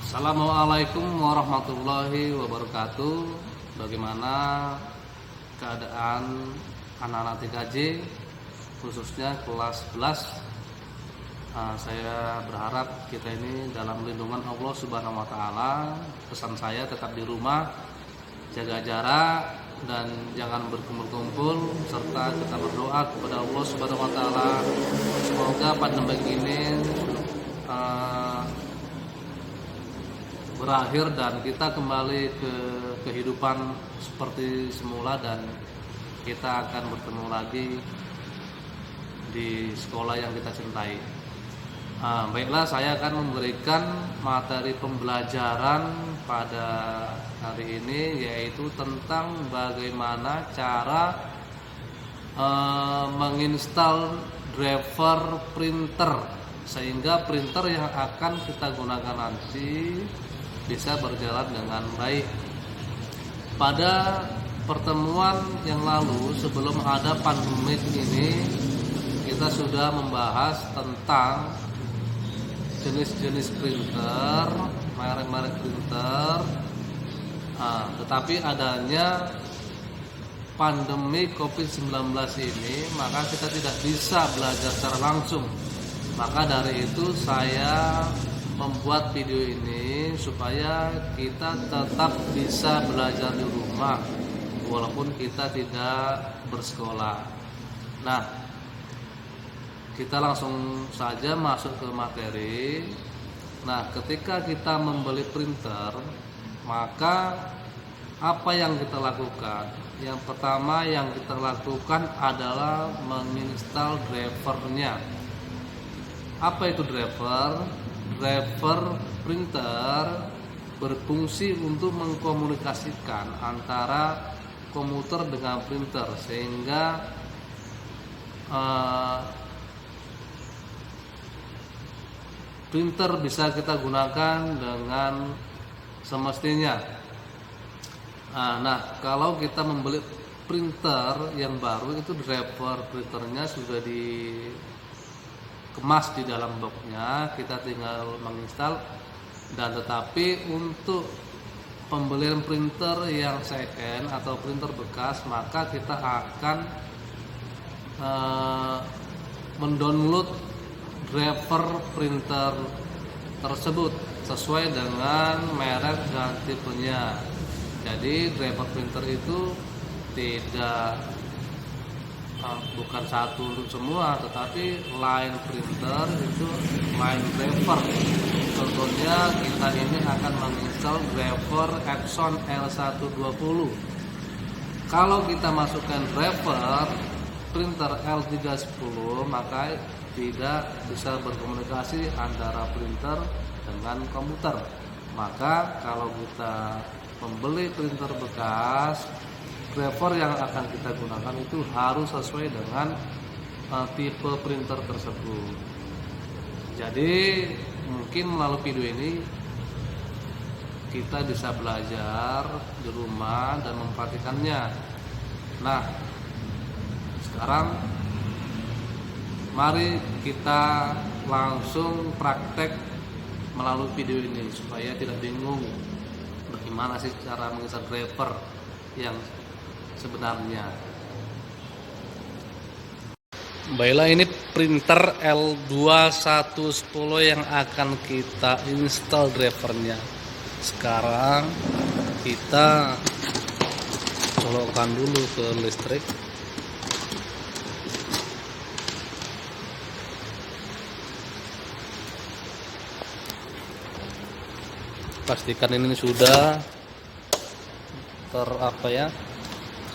Assalamualaikum warahmatullahi wabarakatuh. Bagaimana keadaan anak-anak TKJ khususnya kelas 11? Saya berharap kita ini dalam lindungan Allah Subhanahu wa taala. Pesan saya tetap di rumah, jaga jarak dan jangan berkumpul-kumpul, serta kita berdoa kepada Allah Subhanahu wa taala semoga pandemi ini berakhir dan kita kembali ke kehidupan seperti semula dan kita akan bertemu lagi di sekolah yang kita cintai. Baiklah, saya akan memberikan materi pembelajaran pada hari ini, yaitu tentang bagaimana cara menginstal driver printer sehingga printer yang akan kita gunakan nanti bisa berjalan dengan baik. Pada pertemuan yang lalu sebelum ada pandemi ini, kita sudah membahas tentang jenis-jenis printer, merek-merek printer. Tetapi adanya pandemi COVID-19 ini, maka kita tidak bisa belajar secara langsung. Maka dari itu saya membuat video ini supaya kita tetap bisa belajar di rumah walaupun kita tidak bersekolah. Nah, kita langsung saja masuk ke materi. Nah, ketika kita membeli printer, maka apa yang kita lakukan? Yang pertama yang kita lakukan adalah menginstal drivernya. Apa itu driver? Driver printer berfungsi untuk mengkomunikasikan antara komputer dengan printer sehingga printer bisa kita gunakan dengan semestinya. Nah, kalau kita membeli printer yang baru, itu driver printernya sudah dikemas di dalam boxnya, kita tinggal menginstal. Dan tetapi untuk pembelian printer yang second atau printer bekas, maka kita akan mendownload driver printer tersebut sesuai dengan merek dan tipenya. Jadi driver printer itu bukan satu untuk semua, tetapi line printer itu line driver. Contohnya kita ini akan menginstal driver Epson L120. Kalau kita masukkan driver printer L310, maka tidak bisa berkomunikasi antara printer dengan komputer. Maka kalau kita membeli printer bekas, driver yang akan kita gunakan itu harus sesuai dengan tipe printer tersebut. Jadi mungkin melalui video ini kita bisa belajar di rumah dan memperhatikannya. Nah, sekarang mari kita langsung praktek melalui video ini supaya tidak bingung bagaimana sih cara menginstal driver yang sebenarnya. Baiklah, ini printer L2110 yang akan kita install drivernya. Sekarang kita colokkan dulu ke listrik. Pastikan ini sudah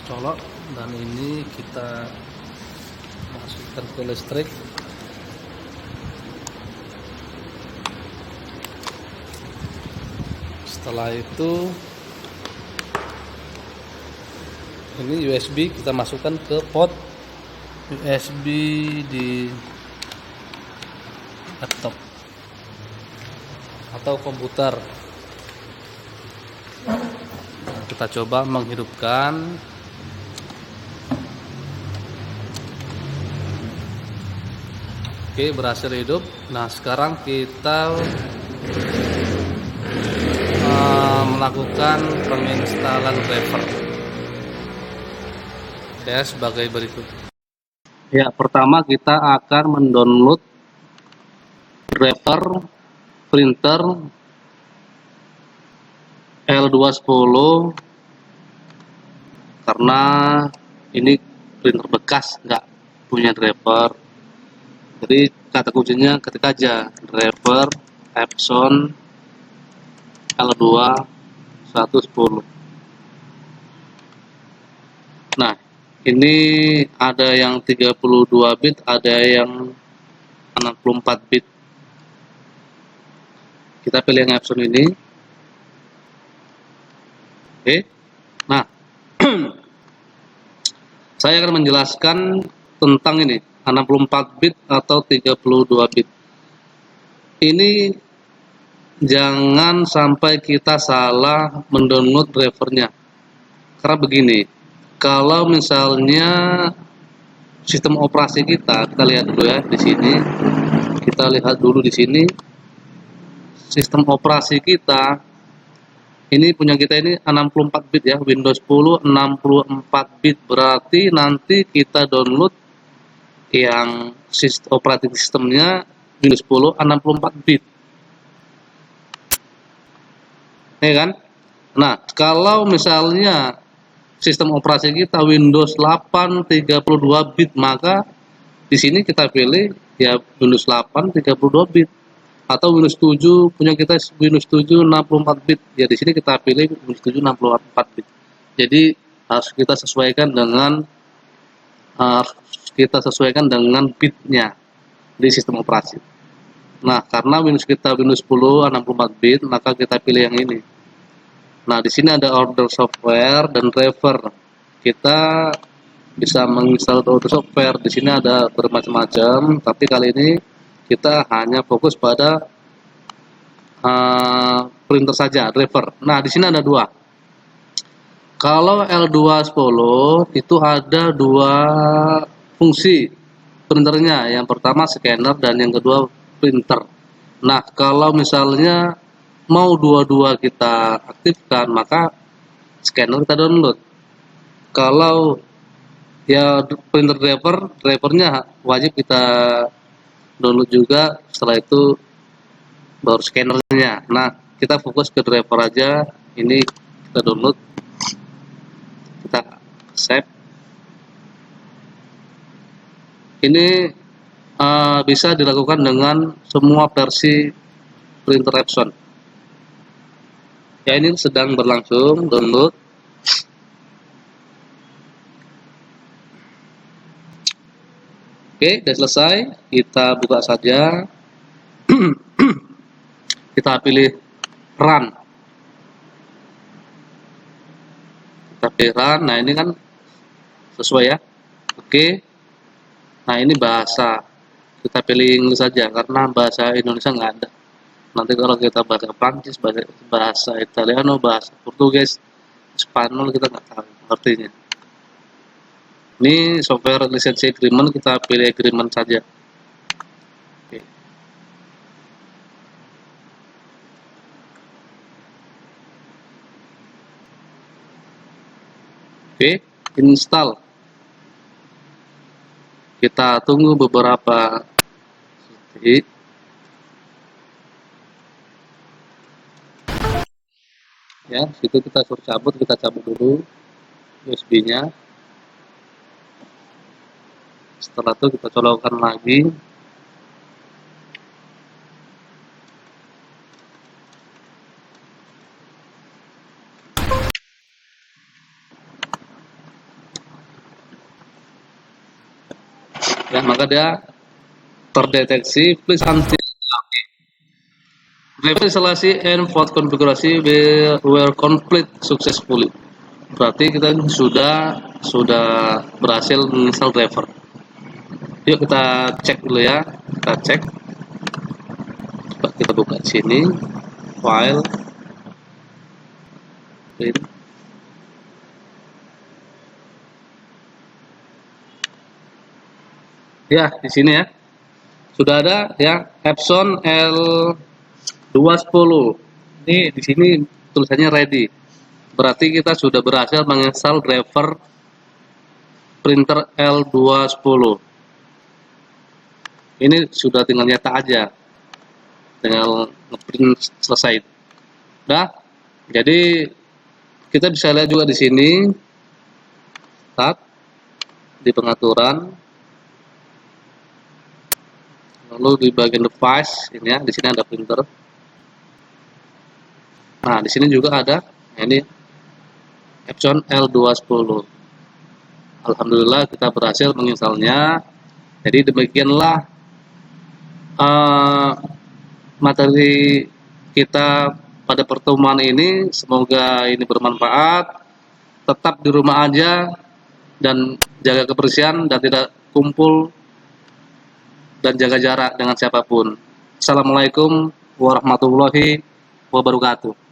colok, dan ini kita masukkan ke listrik. Setelah itu ini USB kita masukkan ke port USB di laptop atau komputer. Kita coba menghidupkan. Oke, berhasil hidup. Nah, sekarang kita melakukan penginstalan driver. Ya, sebagai berikut. Ya, pertama kita akan mendownload driver printer L210 karena ini printer bekas, nggak punya driver. Jadi kata kuncinya ketik aja driver Epson L2 110. Nah, ini ada yang 32 bit, ada yang 64 bit. Kita pilih yang Epson ini. Oke. Nah, saya akan menjelaskan tentang ini 64 bit atau 32 bit. Ini jangan sampai kita salah mendownload drivernya. Karena begini, kalau misalnya sistem operasi kita lihat dulu ya di sini. Kita lihat dulu di sini. Sistem operasi kita ini punya kita ini 64 bit ya, Windows 10 64 bit, berarti nanti kita download yang operating sistemnya Windows 10 64 bit. Ya kan? Nah, kalau misalnya sistem operasi kita Windows 8 32 bit, maka di sini kita pilih ya Windows 8 32 bit. Atau Windows 7 punya kita Windows 7 64 bit, ya di sini kita pilih Windows 7 64 bit. Jadi harus kita sesuaikan dengan bitnya di sistem operasi. Nah, karena Windows kita Windows 10 64 bit, maka kita pilih yang ini. Nah, di sini ada order software dan driver. Kita bisa menginstal order software. Di sini ada bermacam-macam, tapi kali ini kita hanya fokus pada printer saja, driver. Nah, di sini ada dua. Kalau L210 itu ada dua fungsi printernya. Yang pertama scanner dan yang kedua printer. Nah, kalau misalnya mau dua-dua kita aktifkan, maka scanner kita download. Kalau ya printer drivernya wajib kita download juga, setelah itu baru scannernya. Nah, kita fokus ke driver aja. Ini kita download, kita save. Ini bisa dilakukan dengan semua versi printer Epson. Ya, ini sedang berlangsung download. Oke, sudah selesai. Kita buka saja. Kita pilih run. Kita pilih run. Nah, ini kan sesuai ya. Oke. Nah, ini bahasa. Kita pilih Inggris saja karena bahasa Indonesia nggak ada. Nanti kalau kita bahasa Prancis, bahasa Italiano, bahasa Portugis, Spanyol, kita nggak tahu artinya. Ini software lisensi agreement, kita pilih agreement saja. Oke, install. Kita tunggu beberapa detik. Ya, situ kita suruh cabut, kita cabut dulu USB-nya. Setelah itu kita colokkan lagi. Ya, maka dia terdeteksi please until driver instalasi and port konfigurasi were complete successfully. Berarti kita sudah berhasil menginstal driver. Yuk kita cek dulu ya. Kita cek. Coba kita buka di sini file. Ya, di sini ya. Sudah ada ya Epson L210. Ini di sini tulisannya ready. Berarti kita sudah berhasil menginstal driver printer L210. Ini sudah tinggal nyetak aja, tinggal ngeprint selesai. Udah. Jadi kita bisa lihat juga di sini, start di pengaturan, lalu di bagian device ini ya, di sini ada printer. Nah, di sini juga ada ini Epson L210. Alhamdulillah kita berhasil menginstalnya. Jadi demikianlah materi kita pada pertemuan ini. Semoga ini bermanfaat. Tetap di rumah aja dan jaga kebersihan dan tidak kumpul dan jaga jarak dengan siapapun. Assalamualaikum warahmatullahi wabarakatuh.